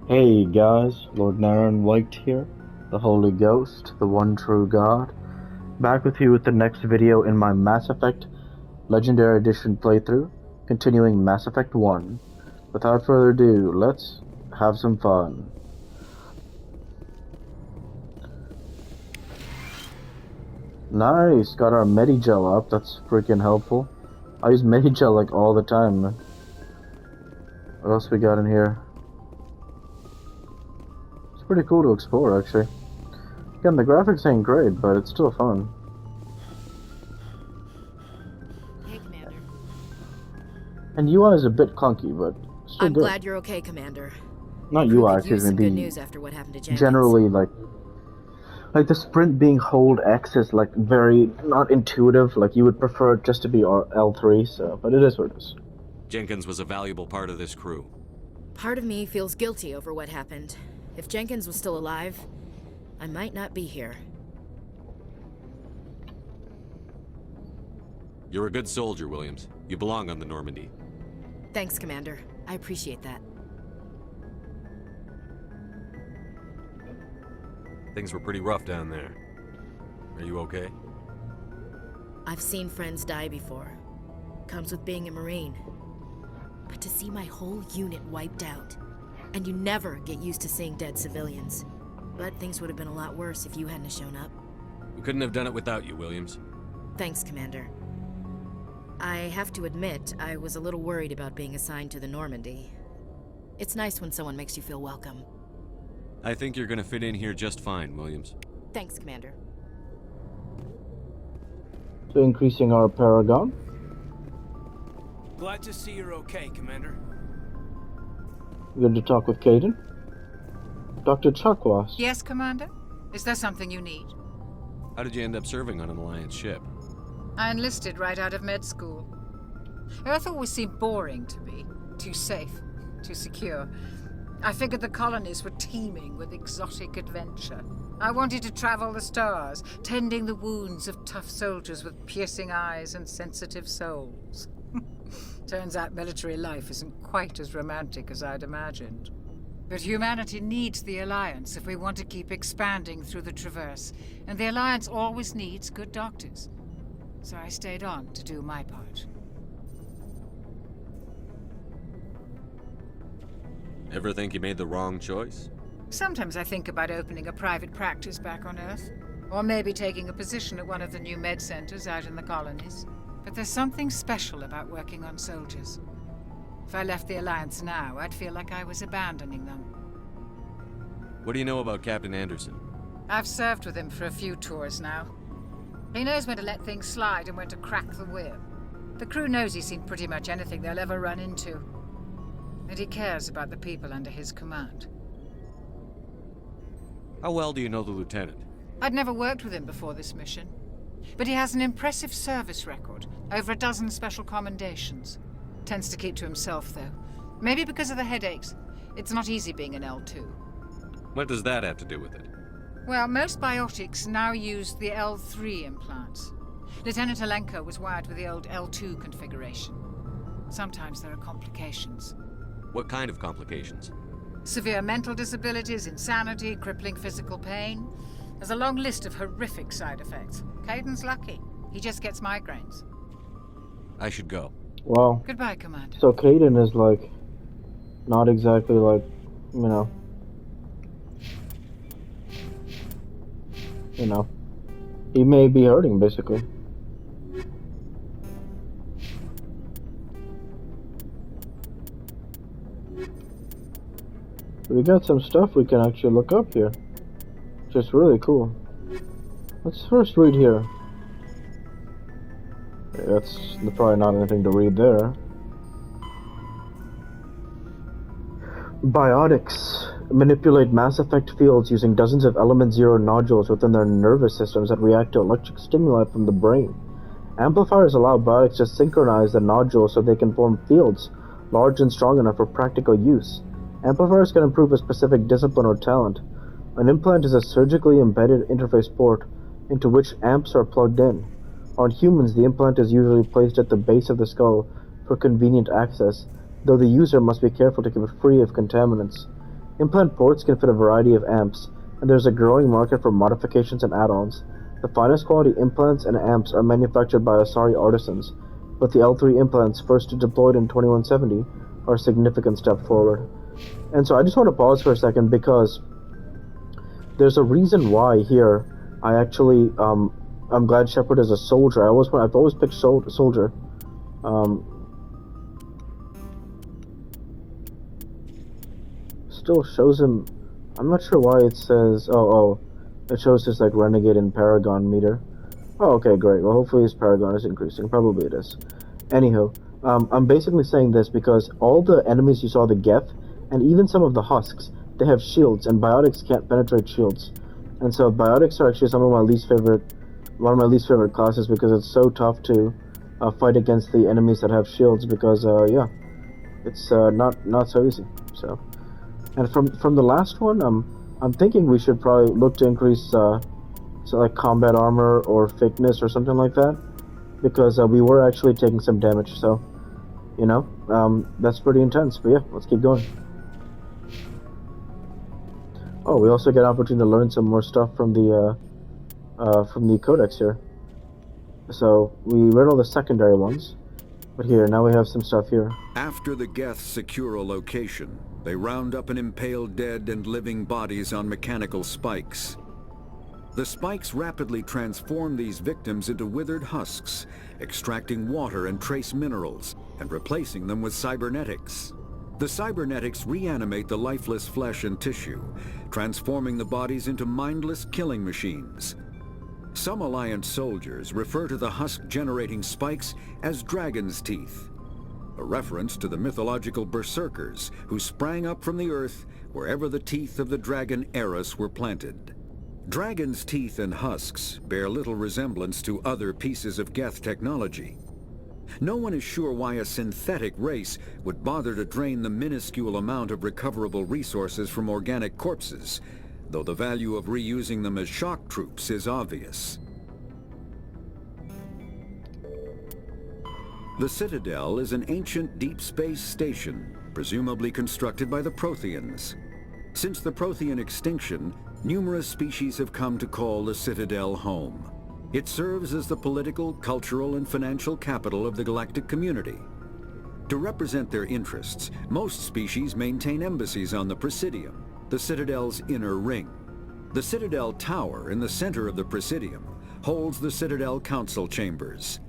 Hey guys, Lord Naren White here, the Holy Ghost, the one true God, back with you with the next video in my Mass Effect Legendary Edition playthrough, continuing Mass Effect 1. Without further ado, let's have some fun. Nice, got our Medigel up, that's freaking helpful. I use Medigel like all the time, man. What else we got in here? Pretty cool to explore, actually. Again, the graphics ain't great, but it's still fun. Hey, Commander. And UI is a bit clunky, but still I'm good. glad you're okay, Commander. Not Crew UI, could excuse use me. some good news after what happened to Jenkins. Generally, like the sprint being hold X is like very not intuitive. Like you would prefer it just to be L3, so but it is what it is. Jenkins was a valuable part of this crew. Part of me feels guilty over what happened. If Jenkins was still alive, I might not be here. You're a good soldier, Williams. You belong on the Normandy. Thanks, Commander. I appreciate that. Things were pretty rough down there. Are you okay? I've seen friends die before. Comes with being a Marine. But to see my whole unit wiped out, and you never get used to seeing dead civilians. But things would have been a lot worse if you hadn't shown up. We couldn't have done it without you, Williams. Thanks, Commander. I have to admit, I was a little worried about being assigned to the Normandy. It's nice when someone makes you feel welcome. I think you're gonna fit in here just fine, Williams. Thanks, Commander. So increasing our Paragon. Glad to see you're okay, Commander. Good to talk with Caden. Dr. Chakwas. Yes, Commander? Is there something you need? How did you end up serving on an Alliance ship? I enlisted right out of med school. Earth always seemed boring to me. Too safe, too secure. I figured the colonies were teeming with exotic adventure. I wanted to travel the stars, tending the wounds of tough soldiers with piercing eyes and sensitive souls. Turns out military life isn't quite as romantic as I'd imagined. But humanity needs the Alliance if we want to keep expanding through the Traverse, and the Alliance always needs good doctors. So I stayed on to do my part. Ever think you made the wrong choice? Sometimes I think about opening a private practice back on Earth, or maybe taking a position at one of the new med centers out in the colonies. But there's something special about working on soldiers. If I left the Alliance now, I'd feel like I was abandoning them. What do you know about Captain Anderson? I've served with him for a few tours now. He knows when to let things slide and when to crack the whip. The crew knows he's seen pretty much anything they'll ever run into. And he cares about the people under his command. How well do you know the lieutenant? I'd never worked with him before this mission. But he has an impressive service record, over a dozen special commendations. Tends to keep to himself, though. Maybe because of the headaches. It's not easy being an L2. What does that have to do with it? Well, most biotics now use the L3 implants. Lieutenant Alenko was wired with the old L2 configuration. Sometimes there are complications. What kind of complications? Severe mental disabilities, insanity, crippling physical pain. There's a long list of horrific side effects. Caden's lucky. He just gets migraines. I should go. Wow. Goodbye, Commander. So Caden is like not exactly like, you know, he may be hurting basically. We got some stuff we can actually look up here. Just really cool. Let's first read here. That's probably not anything to read there. Biotics manipulate Mass Effect fields using dozens of Element Zero nodules within their nervous systems that react to electric stimuli from the brain. Amplifiers allow biotics to synchronize the nodules so they can form fields large and strong enough for practical use. Amplifiers can improve a specific discipline or talent. An implant is a surgically embedded interface port into which amps are plugged in. On humans, the implant is usually placed at the base of the skull for convenient access, though the user must be careful to keep it free of contaminants. Implant ports can fit a variety of amps, and there's a growing market for modifications and add-ons. The finest quality implants and amps are manufactured by Asari artisans, but the L3 implants, first deployed in 2170, are a significant step forward. And so I just want to pause for a second because there's a reason why here I actually I'm glad Shepard is a soldier. I've always picked soldier. Still shows him. I'm not sure why it says. It shows his like renegade and paragon meter. Oh, okay, great. Well, hopefully his paragon is increasing. Probably it is. Anywho, I'm basically saying this because all the enemies you saw, the Geth, and even some of the husks, they have shields, and biotics can't penetrate shields. And so biotics are actually one of my least favorite classes because it's so tough to fight against the enemies that have shields because yeah, it's not so easy. So, and from the last one, I'm thinking we should probably look to increase like combat armor or thickness or something like that because we were actually taking some damage. So, you know, that's pretty intense. But yeah, let's keep going. Oh, we also get an opportunity to learn some more stuff from the codex here. So we read all the secondary ones, but here now we have some stuff here. After the Geth secure a location, they round up and impale dead and living bodies on mechanical spikes. The spikes rapidly transform these victims into withered husks, extracting water and trace minerals, and replacing them with cybernetics. The cybernetics reanimate the lifeless flesh and tissue, transforming the bodies into mindless killing machines. Some Alliance soldiers refer to the husk-generating spikes as dragon's teeth, a reference to the mythological berserkers who sprang up from the earth wherever the teeth of the dragon Eris were planted. Dragon's teeth and husks bear little resemblance to other pieces of Geth technology. No one is sure why a synthetic race would bother to drain the minuscule amount of recoverable resources from organic corpses, though the value of reusing them as shock troops is obvious. The Citadel is an ancient deep space station, presumably constructed by the Protheans. Since the Prothean extinction, numerous species have come to call the Citadel home. It serves as the political, cultural, and financial capital of the galactic community. To represent their interests, most species maintain embassies on the Presidium, the Citadel's inner ring. The Citadel Tower in the center of the Presidium holds the Citadel Council Chambers.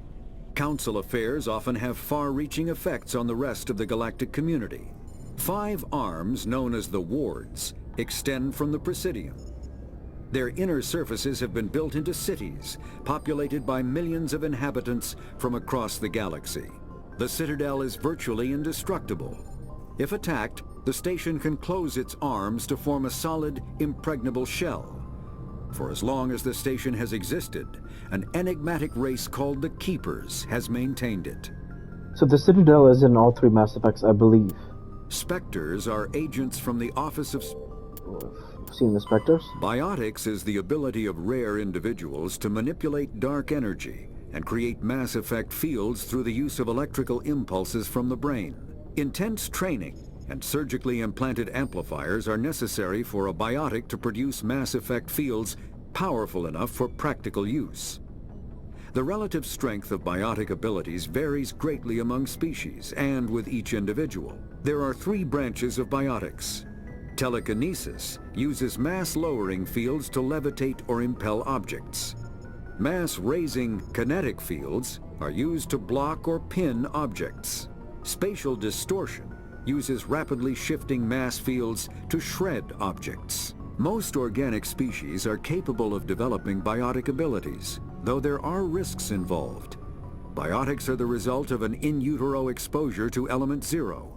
Council affairs often have far-reaching effects on the rest of the galactic community. 5 arms, known as the Wards, extend from the Presidium. Their inner surfaces have been built into cities, populated by millions of inhabitants from across the galaxy. The Citadel is virtually indestructible. If attacked, the station can close its arms to form a solid, impregnable shell. For as long as the station has existed, an enigmatic race called the Keepers has maintained it. So the Citadel is in all 3 Mass Effects, I believe. Spectres are agents from the Office of... Seen the Spectres? Biotics is the ability of rare individuals to manipulate dark energy and create mass effect fields through the use of electrical impulses from the brain. Intense training and surgically implanted amplifiers are necessary for a biotic to produce mass effect fields powerful enough for practical use. The relative strength of biotic abilities varies greatly among species and with each individual. There are 3 branches of biotics. Telekinesis uses mass-lowering fields to levitate or impel objects. Mass-raising kinetic fields are used to block or pin objects. Spatial distortion uses rapidly shifting mass fields to shred objects. Most organic species are capable of developing biotic abilities, though there are risks involved. Biotics are the result of an in utero exposure to element 0.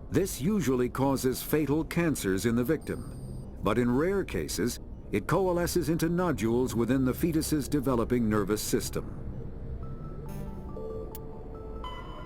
This usually causes fatal cancers in the victim, but in rare cases, it coalesces into nodules within the fetus's developing nervous system.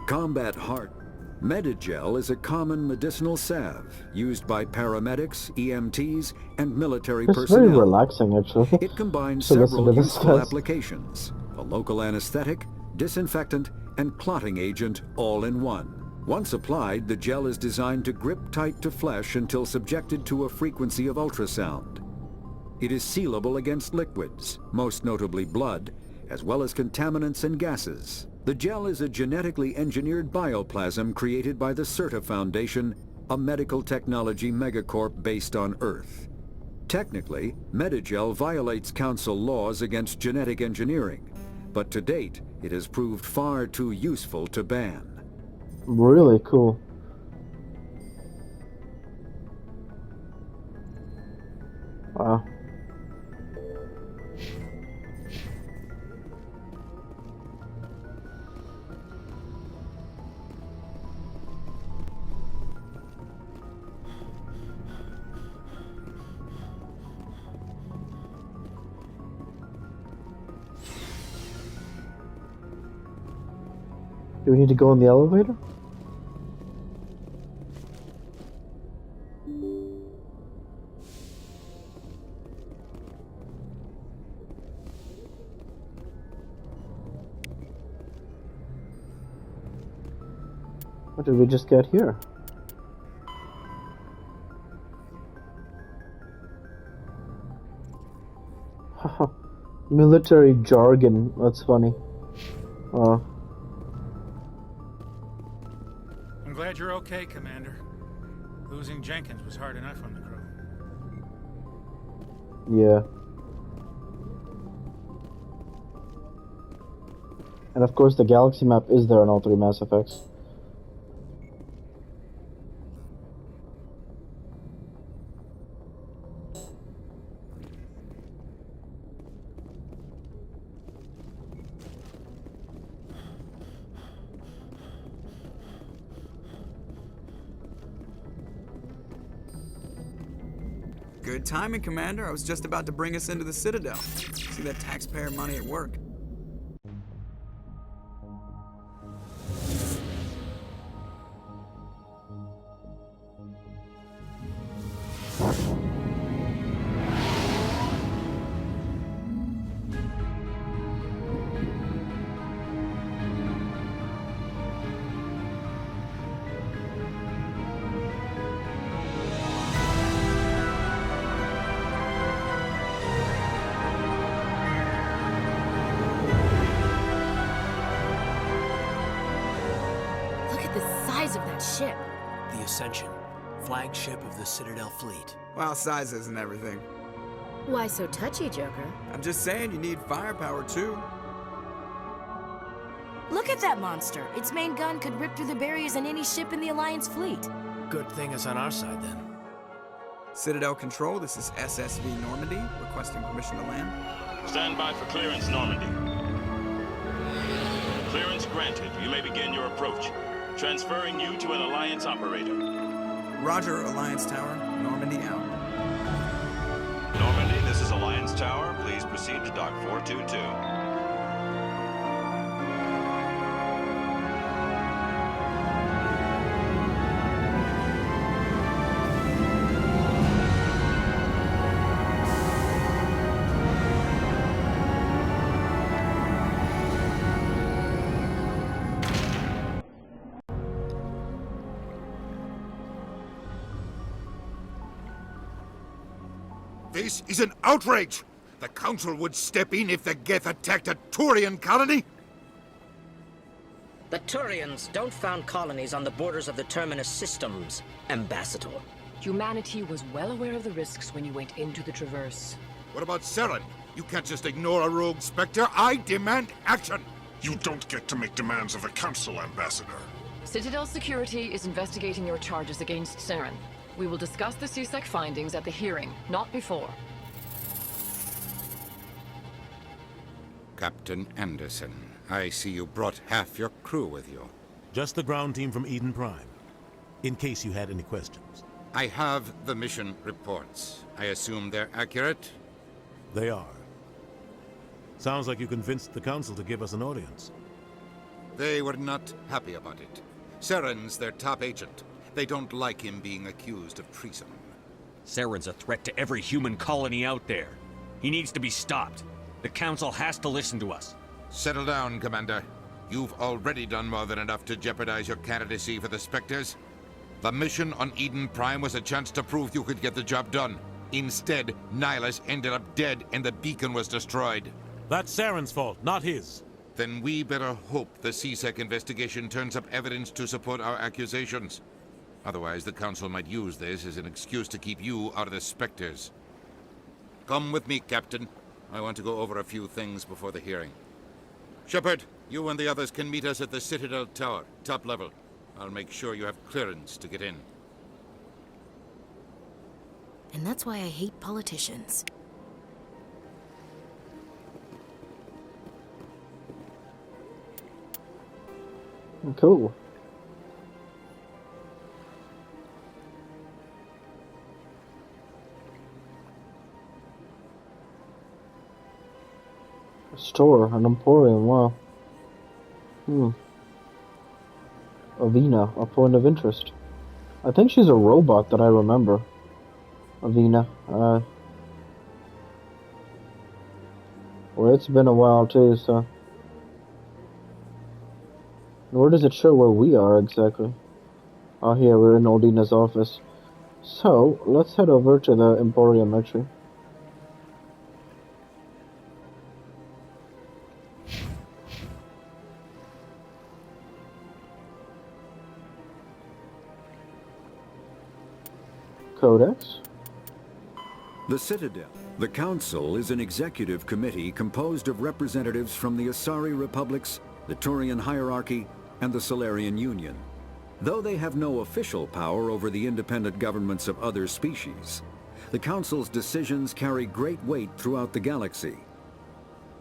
Combat heart. Medigel is a common medicinal salve used by paramedics, EMTs, and military personnel. It's very relaxing, actually. It combines So listen several to this, useful guys. applications: a local anesthetic, disinfectant, and clotting agent all in one. Once applied, the gel is designed to grip tight to flesh until subjected to a frequency of ultrasound. It is sealable against liquids, most notably blood, as well as contaminants and gases. The gel is a genetically engineered bioplasm created by the CERTA Foundation, a medical technology megacorp based on Earth. Technically, Medigel violates Council laws against genetic engineering, but to date, it has proved far too useful to ban. Really cool. Wow. Do we need to go in the elevator? What did we just get here? Haha. Military jargon. That's funny. I'm glad you're okay, Commander. Losing Jenkins was hard enough on the crew. Yeah. And of course the galaxy map is there in all three Mass Effects. Good timing, Commander. I was just about to bring us into the Citadel. See that taxpayer money at work. Of that ship. The Ascension, flagship of the Citadel fleet. Well, size isn't everything. Why so touchy, Joker? I'm just saying you need firepower, too. Look at that monster. Its main gun could rip through the barriers in any ship in the Alliance fleet. Good thing it's on our side, then. Citadel Control, this is SSV Normandy, requesting permission to land. Stand by for clearance, Normandy. Clearance granted. You may begin your approach. Transferring you to an Alliance operator. Roger, Alliance Tower. Normandy out. Normandy, this is Alliance Tower. Please proceed to Dock 422. This is an outrage! The Council would step in if the Geth attacked a Turian colony! The Turians don't found colonies on the borders of the Terminus systems, Ambassador. Humanity was well aware of the risks when you went into the Traverse. What about Saren? You can't just ignore a rogue Spectre. I demand action! You don't get to make demands of a Council, Ambassador. Citadel Security is investigating your charges against Saren. We will discuss the CSEC findings at the hearing, not before. Captain Anderson, I see you brought half your crew with you. Just the ground team from Eden Prime, in case you had any questions. I have the mission reports. I assume they're accurate? They are. Sounds like you convinced the Council to give us an audience. They were not happy about it. Saren's their top agent. They don't like him being accused of treason. Saren's a threat to every human colony out there. He needs to be stopped. The Council has to listen to us. Settle down, Commander. You've already done more than enough to jeopardize your candidacy for the Spectres. The mission on Eden Prime was a chance to prove you could get the job done. Instead, Nihilus ended up dead and the beacon was destroyed. That's Saren's fault, not his. Then we better hope the CSEC investigation turns up evidence to support our accusations. Otherwise, the Council might use this as an excuse to keep you out of the Spectres. Come with me, Captain. I want to go over a few things before the hearing. Shepard, you and the others can meet us at the Citadel Tower, top level. I'll make sure you have clearance to get in. And that's why I hate politicians. Cool. A store, an emporium, wow. Avina, a point of interest. I think she's a robot that I remember. Avina, well, it's been a while too, so. Where does it show where we are exactly? Oh, here, we're in Odina's office. So, let's head over to the Emporium, actually. Codex? The Citadel. The Council is an executive committee composed of representatives from the Asari Republics, the Turian Hierarchy, and the Solarian Union. Though they have no official power over the independent governments of other species, the Council's decisions carry great weight throughout the galaxy.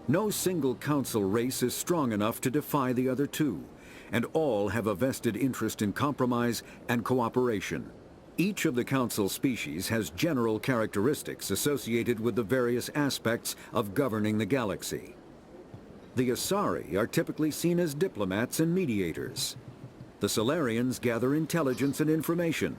No single Council race is strong enough to defy the other two, and all have a vested interest in compromise and cooperation. Each of the Council species has general characteristics associated with the various aspects of governing the galaxy. The Asari are typically seen as diplomats and mediators. The Solarians gather intelligence and information.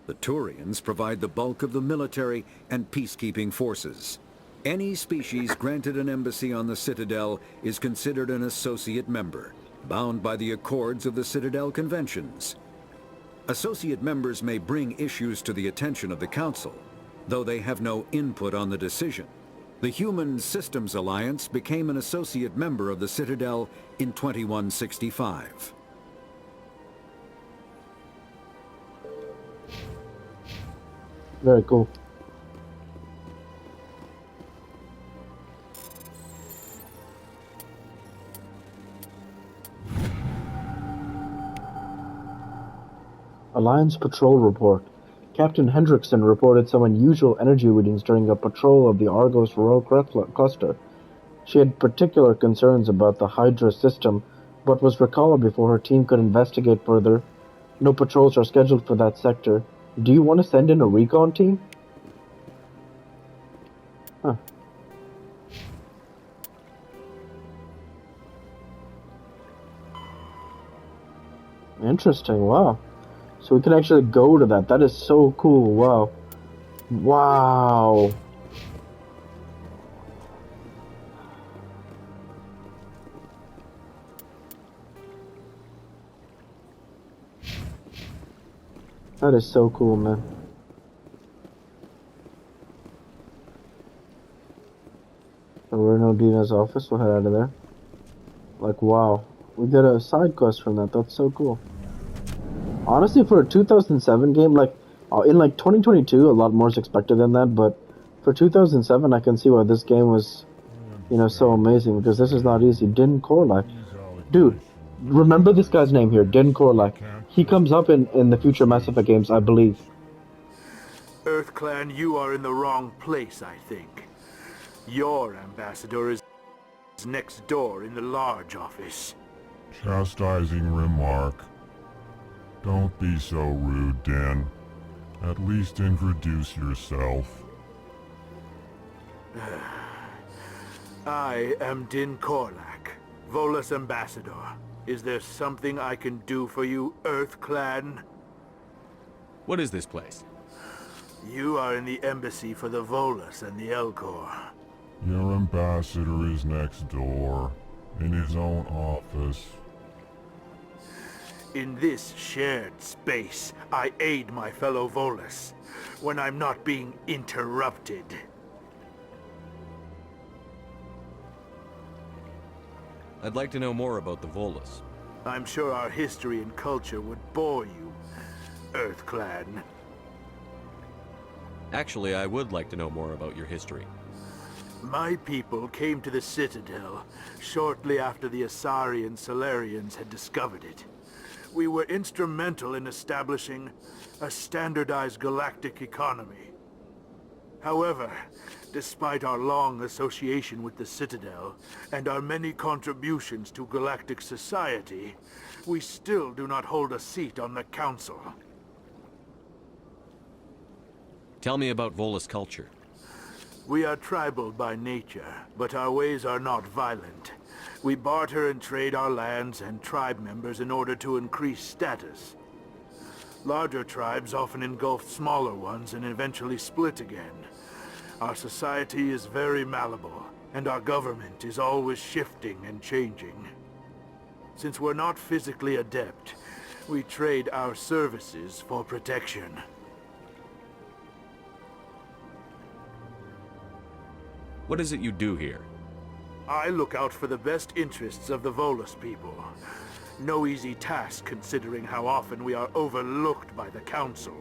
The Turians provide the bulk of the military and peacekeeping forces. Any species granted an embassy on the Citadel is considered an associate member, bound by the accords of the Citadel Conventions. Associate members may bring issues to the attention of the Council, though they have no input on the decision. The Human Systems Alliance became an associate member of the Citadel in 2165. Very cool. Alliance Patrol Report. Captain Hendrickson reported some unusual energy readings during a patrol of the Argos Row cluster. She had particular concerns about the Hydra system, but was recalled before her team could investigate further. No patrols are scheduled for that sector. Do you want to send in a recon team? Huh. Interesting, wow. So we can actually go to that. That is so cool, wow. Wow. That is so cool, man. So we're in Odina's office, we'll head out of there. Like, wow. We get a side quest from that, that's so cool. Honestly, for a 2007 game, like, in like 2022, a lot more is expected than that, but for 2007, I can see why this game was, you know, so amazing, because this is not easy. Din Korlak. Dude, remember this guy's name here, Din Korlak. He comes up in the future Mass Effect games, I believe. EarthClan, you are in the wrong place, I think. Your ambassador is next door in the large office. Chastising remark. Don't be so rude, Din. At least introduce yourself. I am Din Korlak, Volus ambassador. Is there something I can do for you, EarthClan? What is this place? You are in the embassy for the Volus and the Elcor. Your ambassador is next door. In his own office. In this shared space, I aid my fellow Volus when I'm not being interrupted. I'd like to know more about the Volus. I'm sure our history and culture would bore you, EarthClan. Actually, I would like to know more about your history. My people came to the Citadel shortly after the Asari and Solarians had discovered it. We were instrumental in establishing a standardized galactic economy. However, despite our long association with the Citadel and our many contributions to galactic society, we still do not hold a seat on the Council. Tell me about Volus culture. We are tribal by nature, but our ways are not violent. We barter and trade our lands and tribe members in order to increase status. Larger tribes often engulf smaller ones and eventually split again. Our society is very malleable, and our government is always shifting and changing. Since we're not physically adept, we trade our services for protection. What is it you do here? I look out for the best interests of the Volus people. No easy task considering how often we are overlooked by the Council.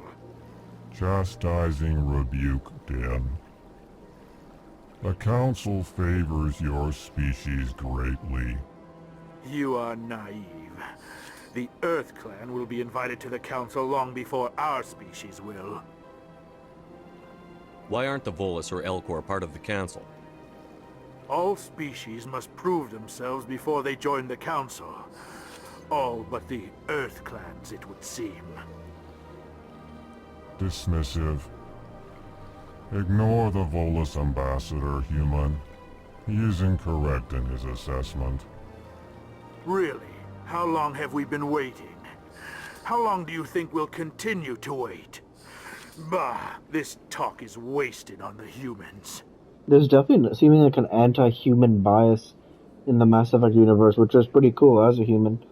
Chastising rebuke, Den. The Council favors your species greatly. You are naive. The EarthClan will be invited to the Council long before our species will. Why aren't the Volus or Elcor part of the Council? All species must prove themselves before they join the Council. All but the EarthClans, it would seem. Dismissive. Ignore the Volus ambassador, human. He is incorrect in his assessment. Really? How long have we been waiting? How long do you think we'll continue to wait? Bah, this talk is wasted on the humans. There's definitely seeming like an anti-human bias in the Mass Effect universe, which is pretty cool as a human.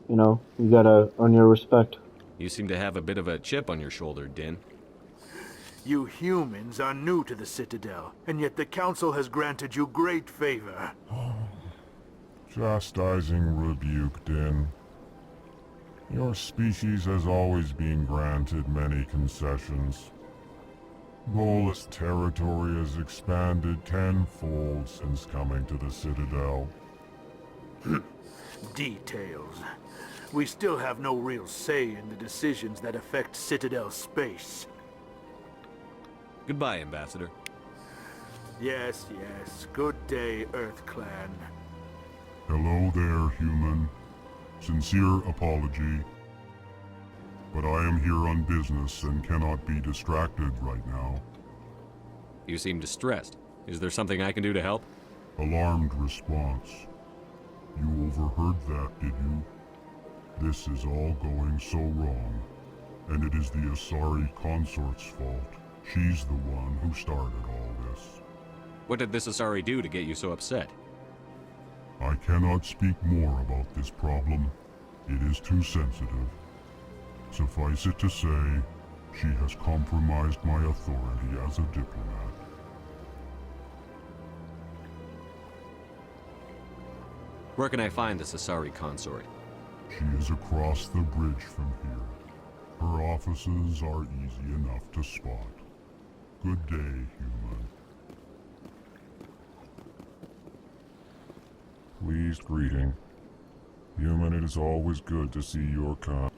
You know, you gotta earn your respect. You seem to have a bit of a chip on your shoulder, Din. You humans are new to the Citadel, and yet the Council has granted you great favor. Chastising rebuke, Din. Your species has always been granted many concessions. Volus territory has expanded tenfold since coming to the Citadel. Details. We still have no real say in the decisions that affect Citadel space. Goodbye, Ambassador. Yes, yes. Good day, EarthClan. Hello there, human. Sincere apology. But I am here on business and cannot be distracted right now. You seem distressed. Is there something I can do to help? Alarmed response. You overheard that, did you? This is all going so wrong. And it is the Asari consort's fault. She's the one who started all this. What did this Asari do to get you so upset? I cannot speak more about this problem. It is too sensitive. Suffice it to say, she has compromised my authority as a diplomat. Where can I find this Asari consort? She is across the bridge from here. Her offices are easy enough to spot. Good day, human. Pleased greeting. Human, it is always good to see your kind.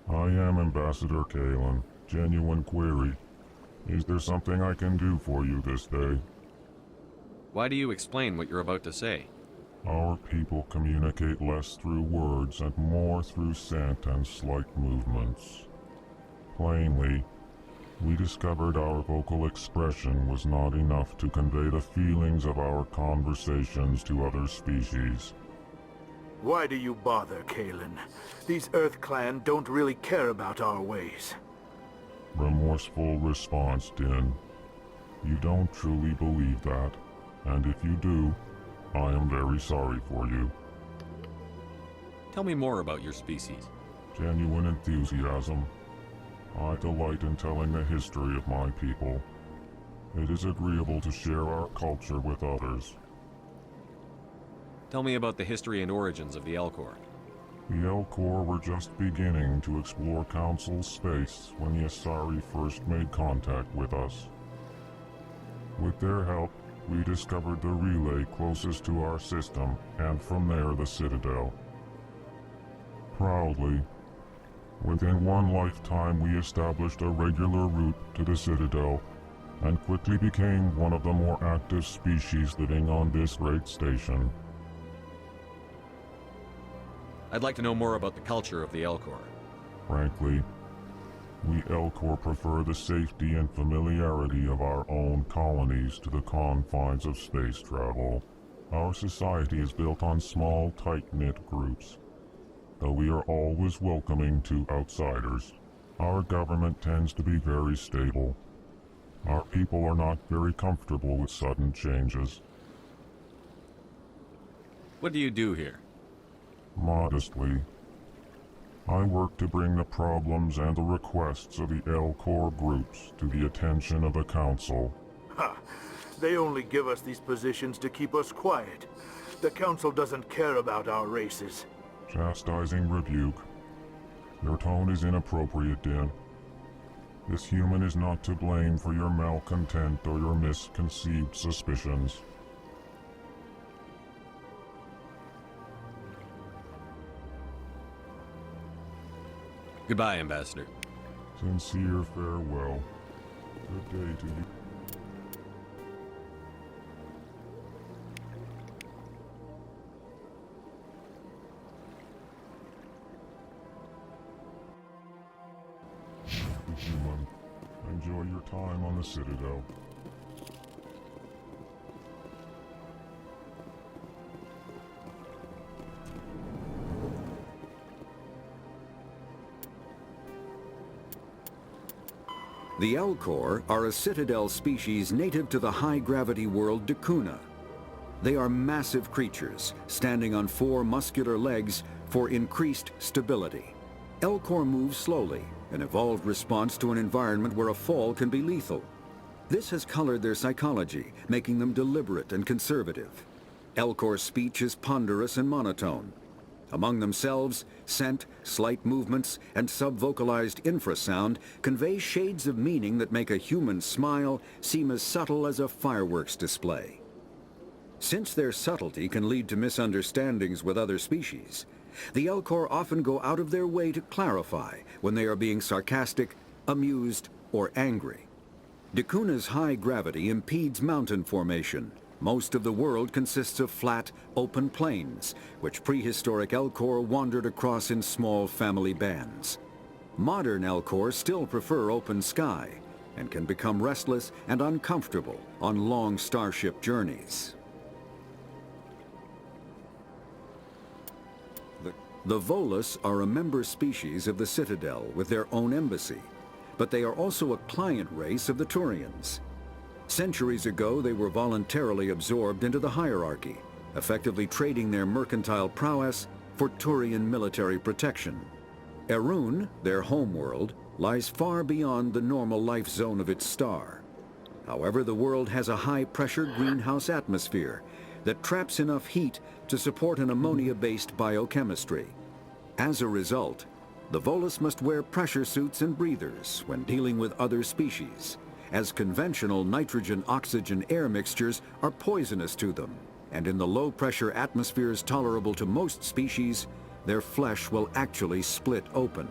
I am Ambassador Kalen. Genuine query. Is there something I can do for you this day? Why do you explain what you're about to say? Our people communicate less through words and more through scent and slight movements. Plainly, we discovered our vocal expression was not enough to convey the feelings of our conversations to other species. Why do you bother, Kalen? These EarthClan don't really care about our ways. Remorseful response, Din. You don't truly believe that, and if you do, I am very sorry for you. Tell me more about your species. Genuine enthusiasm. I delight in telling the history of my people. It is agreeable to share our culture with others. Tell me about the history and origins of the Elcor. The Elcor were just beginning to explore Council space when the Asari first made contact with us. With their help, we discovered the relay closest to our system, and from there the Citadel. Proudly, within one lifetime we established a regular route to the Citadel, and quickly became one of the more active species living on this great station. I'd like to know more about the culture of the Elcor. Frankly, we Elcor prefer the safety and familiarity of our own colonies to the confines of space travel. Our society is built on small, tight-knit groups, though we are always welcoming to outsiders. Our government tends to be very stable. Our people are not very comfortable with sudden changes. What do you do here? Modestly, I work to bring the problems and the requests of the Elcor groups to the attention of the Council. Ha! They only give us these positions to keep us quiet. The Council doesn't care about our races. Chastising rebuke. Your tone is inappropriate, Din. This human is not to blame for your malcontent or your misconceived suspicions. Goodbye, Ambassador. Sincere farewell. Good day to you. Human, enjoy your time on the Citadel. The Elcor are a Citadel species native to the high-gravity world Dakuna. They are massive creatures, standing on 4 muscular legs for increased stability. Elcor move slowly, an evolved response to an environment where a fall can be lethal. This has colored their psychology, making them deliberate and conservative. Elcor's speech is ponderous and monotone. Among themselves, scent, slight movements, and sub-vocalized infrasound convey shades of meaning that make a human smile seem as subtle as a fireworks display. Since their subtlety can lead to misunderstandings with other species, the Elcor often go out of their way to clarify when they are being sarcastic, amused, or angry. Dakuna's high gravity impedes mountain formation. Most of the world consists of flat, open plains, which prehistoric Elcor wandered across in small family bands. Modern Elcor still prefer open sky, and can become restless and uncomfortable on long starship journeys. The Volus are a member species of the Citadel with their own embassy, but they are also a client race of the Turians. Centuries ago, they were voluntarily absorbed into the hierarchy, effectively trading their mercantile prowess for Turian military protection. Erun, their homeworld, lies far beyond the normal life zone of its star. However, the world has a high-pressure greenhouse atmosphere that traps enough heat to support an ammonia-based biochemistry. As a result, the Volus must wear pressure suits and breathers when dealing with other species, as conventional nitrogen-oxygen air mixtures are poisonous to them, and in the low-pressure atmospheres tolerable to most species, their flesh will actually split open.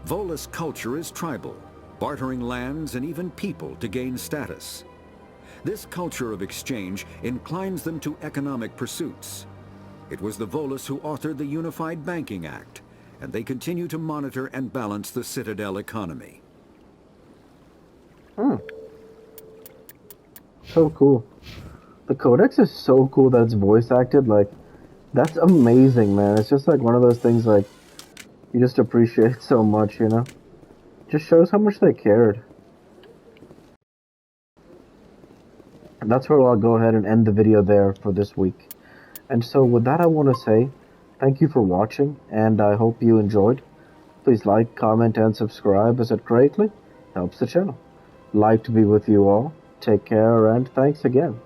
Volus culture is tribal, bartering lands and even people to gain status. This culture of exchange inclines them to economic pursuits. It was the Volus who authored the Unified Banking Act, and they continue to monitor and balance the Citadel economy. So cool. The Codex is so cool that it's voice acted. Like, that's amazing, man. It's just like one of those things, like, you just appreciate so much, you know? Just shows how much they cared. And that's where I'll go ahead and end the video there for this week. And so with that, I want to say, Thank you for watching, and I hope you enjoyed. Please like, comment, and subscribe as it greatly helps the channel. Like to be with you all. Take care, and thanks again.